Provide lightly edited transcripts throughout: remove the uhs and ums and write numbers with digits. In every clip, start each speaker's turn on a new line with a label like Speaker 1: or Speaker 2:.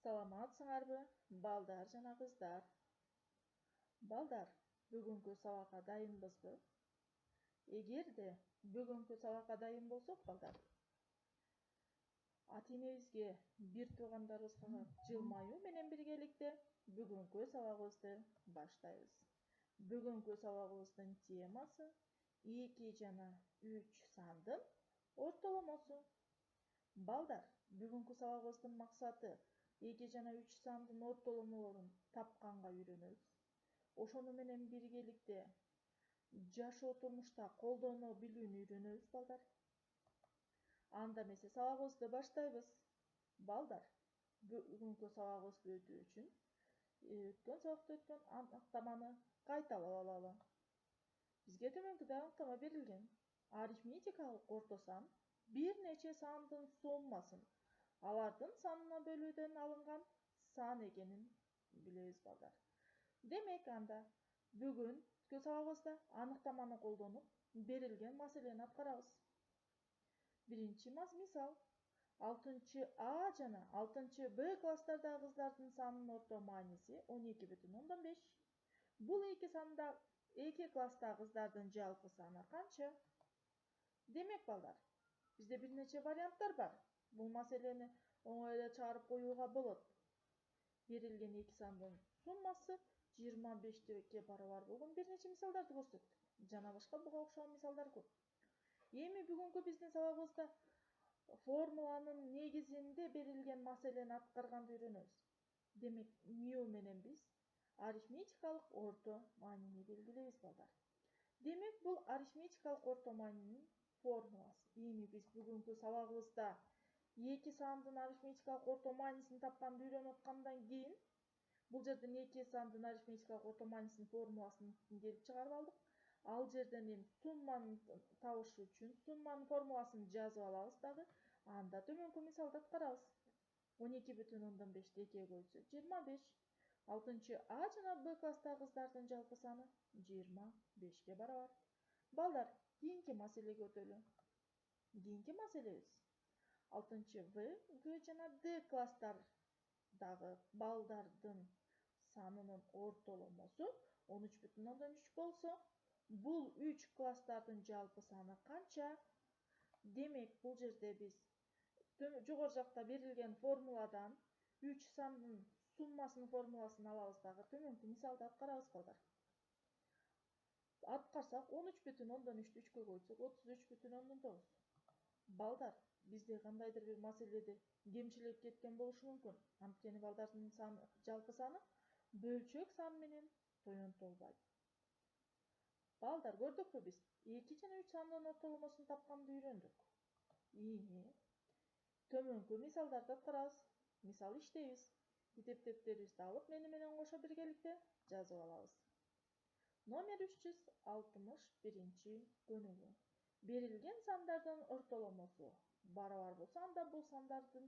Speaker 1: Саламатсыңарбы, балдар жана кыздар? Балдар, бүгүнкү сабакка дайынбызбы? Эгерде бүгүнкү сабакка дайын болсок, балдар, ата энебизге, бир туугандарыбызга жылмаюу менен биргеликте бүгүнкү сабагыбызды баштайбыз. Бүгүнкү сабагыбыздын темасы 2 жана 3 сандын ортоломосу. Балдар, бүгүнкү сабагыбыздын максаты 2 жана 3 сандын ортоломолорун тапканга үйрөнөбүз. Ошону менен биргеликте жашоо турмушта колдоно билүүнү үйрөнөбүз, балдар. Анда эмесе сабагыбызды баштайбыз. Балдар, бүгүнкү сабагыбызды өтүү үчүн өткөн сабакта өткөн аныктаманы кайталап алалы. Бизге төмөнкүдөй аныктама берилген. Арифметикалык орто сан бир нече сандын суммасын алардын санына бөлүүдөн алынган сан экенин билебиз, балдар. Демек, анда бүгүнкү сабагыбызда аныктаманы колдонуп берилген маселени аткарабыз. Биринчи мисал: 6А жана 6Б класстардагы кыздардын санынын орто мааниси 12,5. Бул эки класстагы кыздардын жалпы саны канча? Демек, балдар, бизде бир нече варианттар бар. Бул маселени оңой эле чыгарып коюуга болот. Берилген эки сандын суммасы 25-ке барабар болгон бир нече мисалдарды көрсөттүк. Жана башка буга окшогон мисалдар көп. Эми бүгүнкү биздин сабагыбызда формуланын негизинде берилген маселени аткарганды үйрөнөбүз. Демек, миу менен биз арифметикалык орто маанини белгилейбиз, балдар. Демек, бул арифметикалык орто маанинин формуласы. Эми биз бүгүнкү сабагыбызда 2 сандын арифметикалык орто маанисин тапканды үйрөнүп аткандан кийин, бул жерден 2 сандын арифметикалык орто маанисинин формуласын келип чыгарып алдык. Ал жерден эми сумманы табыш үчүн сумманын формуласын жазып алабыз дагы. Анда төмөнкү мисалды аткарабыз. 12,5-ти 2-ге бөлсөк 25. 6А жана Б класстагы кыздардын жалпы саны 25-ке барабар. Балдар, кийинки маселеге өтөлү. Кийинки маселебиз 6В, Г жана Д класстардагы балдардын санынын ортоломосу 13,3 болсо, бул 3 класстардын жалпы саны канча? Демек, бул жерде биз жогору жакта берилген формуладан 3 сандын суммасынын формуласын алабыз дагы төмөнкү мисалды аткарабыз, балдар. Аткарсак 13,3-тү 3-кө койсок 33,9. Балдар, бизде кандайдыр бир маселеде кемчилик кеткен болушу мүмкүн. Анткени балдардын жалпы саны бөлчөк сан менен тоюнтулбайт. Балдар, көрдүкпү биз 2 жана 3 сандын ортоломосун тапканды үйрөндүк. Эми төмөнкү мисалдарды аткарабыз. Мисал иштейбиз. Китептерибизди алып, менен кошо биргеликте жазып алабыз. Номер 361 көнүгүү. Берилген сандардын ортоломосу барабар болсо, анда бул сандардын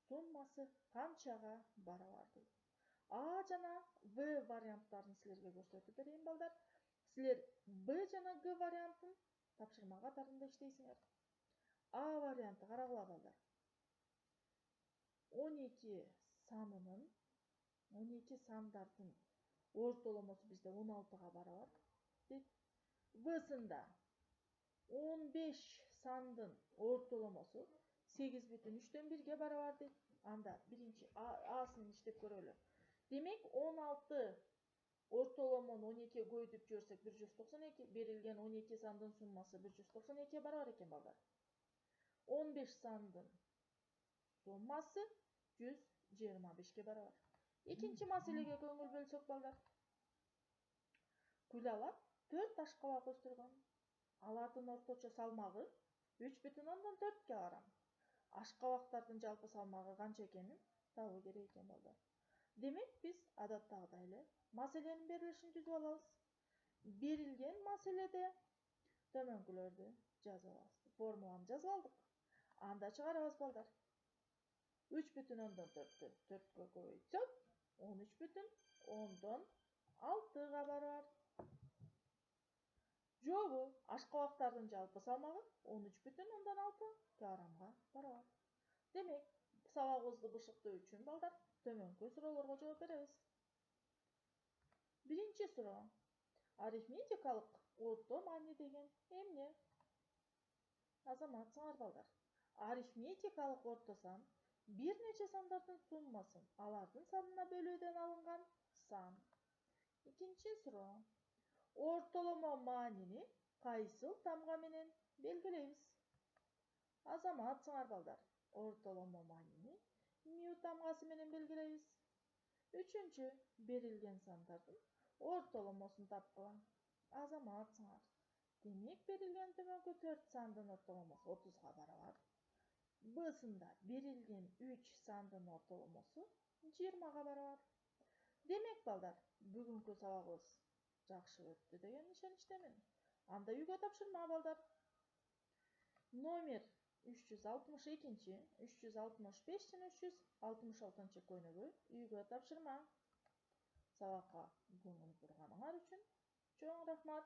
Speaker 1: суммасы канчага барабар дейт. А жана В варианттарын силерге көрсөтүп берейин, балдар. Силер Б жана Г вариантын тапшырма катарында иштейсиңер. А варианты карагыла, балдар. 12 сандардын ортоломосу бизде 16-га барабар дейт. В-сында 15 сандын ортоломосу 8,3-төн 1-ге барабар дейт. Анда биринчи Асын иштеп көрөлү. Демек, 16 ортоломону 12-ге көйдүп жиберсек 192, берилген 12 сандын суммасы 192-ге барабар экен, балдар. 15 сандын суммасы 125-ке барабар. Экинчи маселеге көңүл бөлсөк, балдар. Күлала 4 ашкабак өстүргөн. Алардын орточо салмагы 3,4-ке барам. Ашкабактардын жалпы салмагы канча экенин табуу керек экен, балдар. Демек, биз адаттагыдай эле маселенин берилишин түзүп алабыз. Берилген маселеде төмөнкүлөрдү жазып алабыз. Формуланы жазып алдык. Анда чыгарабыз, балдар. 3,4-тү 4-кө көбөйтсөк 13,6-га барабар. Жобу, ашкабактардын жалпы салмагы 13,6 килограммга барабар. Демек, сабагыбызды бышыктоо үчүн балдар төмөнкү суроолорго жооп беребиз. Биринчи суроо. Арифметикалык орто маани деген эмне? Азаматсыңар балдар. Арифметикалык орто сан бир нече сандардын суммасын алардын санына бөлүүдөн алынган сан. Экинчи суроо. Ортоломо маанини кайсыл тамга менен белгилейбиз? Азаматсыңар балдар. Ортоломо маанини миу тамгасы менен белгилейбиз. Үчүнчү. Берилген сандардын ортоломосун тапкыла. Азаматсыңар. Демек берилген төмөнкү 4 сандын ортоломосу 30-га барабар. Б-сында берилген 3 сандын ортоломосу 20-га барабар. Демек балдар, бүгүнкү сабагыбыз жакшы өттү деген ишеничтемин. Анда үйгө тапшырма балдар. Номер 362, 365 жана 366 көйнөгү үйгө тапшырма. Сабакка көңүл бурганыңар үчүн чоң рахмат.